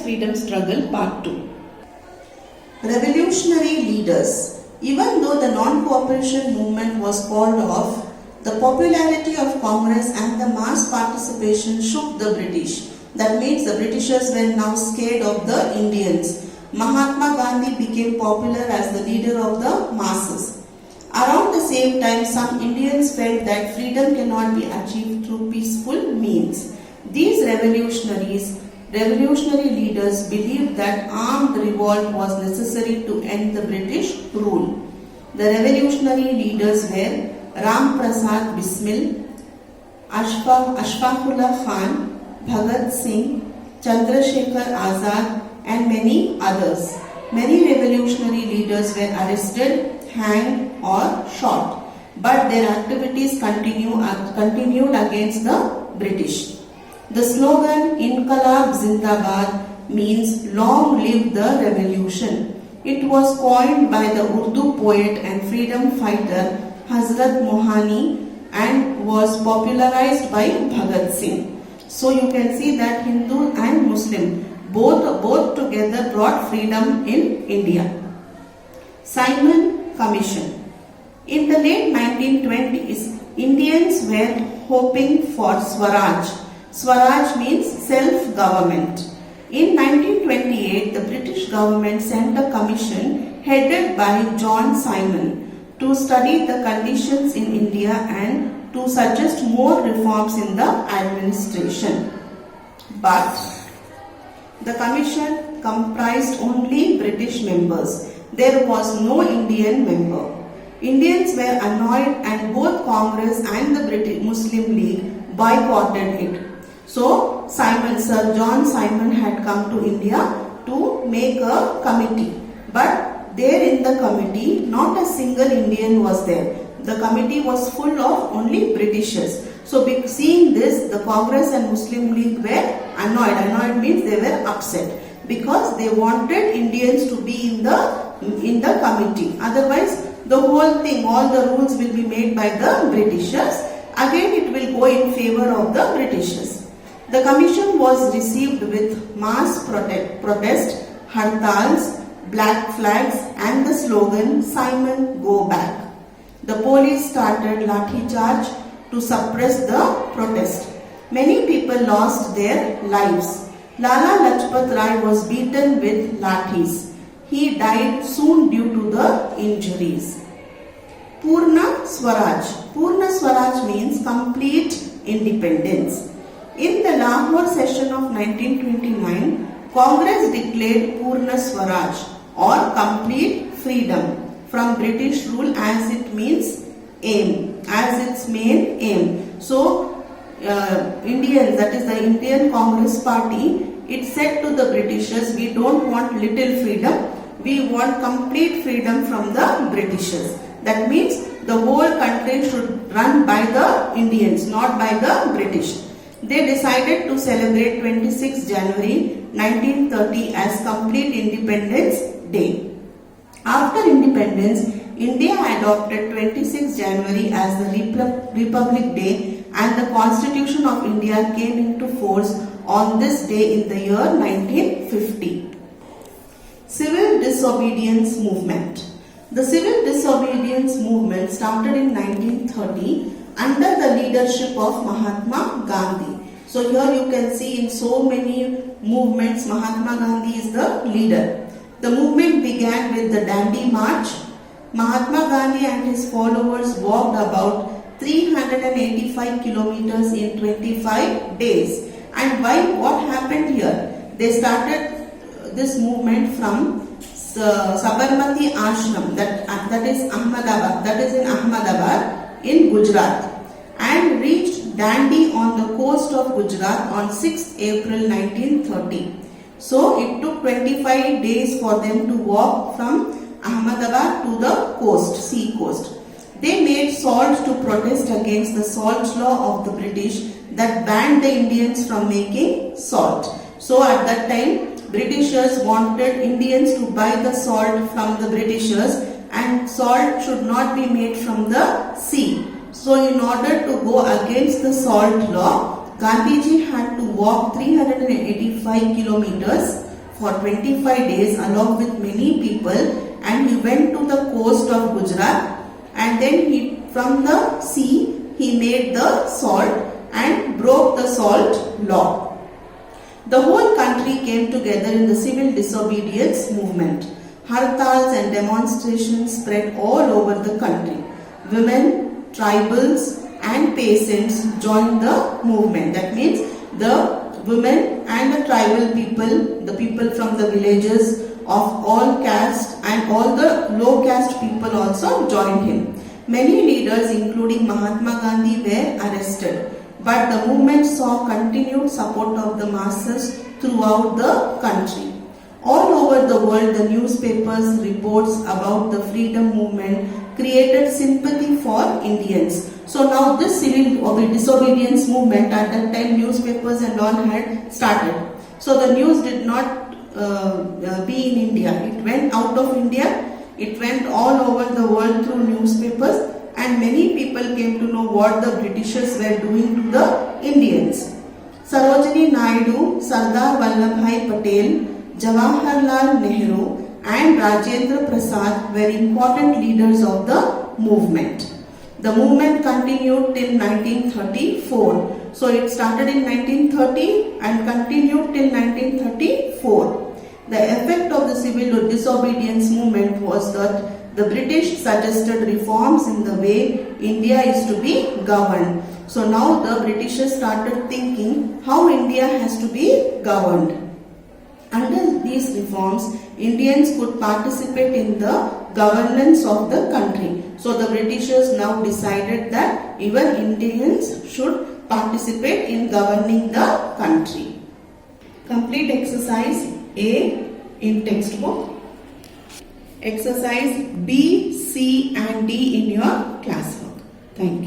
Freedom Struggle Part 2. Revolutionary leaders. Even though the non-cooperation movement was called off, the popularity of Congress and the mass participation shook the British. That means the Britishers were now scared of the Indians. Mahatma Gandhi became popular as the leader of the masses. Around the same time, some Indians felt that freedom cannot be achieved through peaceful means. These revolutionary leaders believed that armed revolt was necessary to end the British rule. The revolutionary leaders were Ram Prasad Bismil, Ashfaqullah Khan, Bhagat Singh, Chandrasekhar Azad, and many others. Many revolutionary leaders were arrested, hanged, or shot, but their activities continued against the British. The slogan Inqalab Zindabad means long live the revolution. It was coined by the Urdu poet and freedom fighter Hazrat Mohani and was popularized by Bhagat Singh. So you can see that Hindu and Muslim both together brought freedom in India. Simon Commission. In the late 1920s, Indians were hoping for Swaraj. Swaraj means self-government. In 1928, the British government sent a commission headed by John Simon to study the conditions in India and to suggest more reforms in the administration. But the commission comprised only British members. There was no Indian member. Indians were annoyed and both Congress and the British Muslim League boycotted it. So Sir John Simon had come to India to make a committee. But there in the committee, not a single Indian was there. The committee was full of only Britishers. So seeing this, the Congress and Muslim League were annoyed. Annoyed means they were upset because they wanted Indians to be in the committee. Otherwise, the whole thing, all the rules will be made by the Britishers. Again, it will go in favor of the Britishers. The commission was received with mass protest, hartals, black flags, and the slogan Simon Go Back. The police started lathi charge to suppress the protest. Many people lost their lives. Lala Lajpat Rai was beaten with lathis. He died soon due to the injuries. Purna Swaraj. Purna Swaraj means complete independence. In the Lahore session of 1929, Congress declared Purna Swaraj or complete freedom from British rule as it means aim, as its main aim. So, Indians, that is the Indian Congress Party, it said to the Britishers, we don't want little freedom, we want complete freedom from the Britishers. That means the whole country should run by the Indians, not by the British. They decided to celebrate 26 January 1930 as Complete Independence Day. After independence, India adopted 26 January as the Republic Day and the Constitution of India came into force on this day in the year 1950. Civil Disobedience Movement. The Civil Disobedience Movement started in 1930 under the leadership of Mahatma Gandhi. So here you can see in so many movements Mahatma Gandhi is the leader. The movement began with the Dandi March. Mahatma Gandhi and his followers walked about 385 kilometers in 25 days. And what happened here? They started this movement from Sabarmati Ashram, that is Ahmedabad, that is in Ahmedabad in Gujarat, and reached Dandi on the coast of Gujarat on 6th April 1930. So it took 25 days for them to walk from Ahmedabad to the coast, sea coast. They made salt to protest against the salt law of the British that banned the Indians from making salt. So at that time, Britishers wanted Indians to buy the salt from the Britishers and salt should not be made from the sea. So in order to go against the salt law, Gandhiji had to walk 385 kilometers for 25 days along with many people, and he went to the coast of Gujarat, and then from the sea he made the salt and broke the salt law. The whole country came together in the civil disobedience movement. Hartals and demonstrations spread all over the country. Women, tribals and peasants joined the movement. That means the women and the tribal people, the people from the villages of all caste and all the low caste people also joined him. Many leaders including Mahatma Gandhi were arrested, but the movement saw continued support of the masses throughout the country. All over the world, the newspapers' reports about the freedom movement created sympathy for Indians. So now this civil disobedience movement, at that time newspapers and all had started. So the news did not be in India. It went out of India. It went all over the world through newspapers, and many people came to know what the Britishers were doing to the Indians. Sarojini Naidu, Sardar Vallabhbhai Patel, Jawaharlal Nehru and Rajendra Prasad were important leaders of the movement. The movement continued till 1934. So it started in 1930 and continued till 1934. The effect of the civil disobedience movement was that the British suggested reforms in the way India is to be governed. So now the Britishers started thinking how India has to be governed. Under these reforms, Indians could participate in the governance of the country. So the Britishers now decided that even Indians should participate in governing the country. Complete exercise A in textbook. Exercise B, C and D in your classwork. Thank you.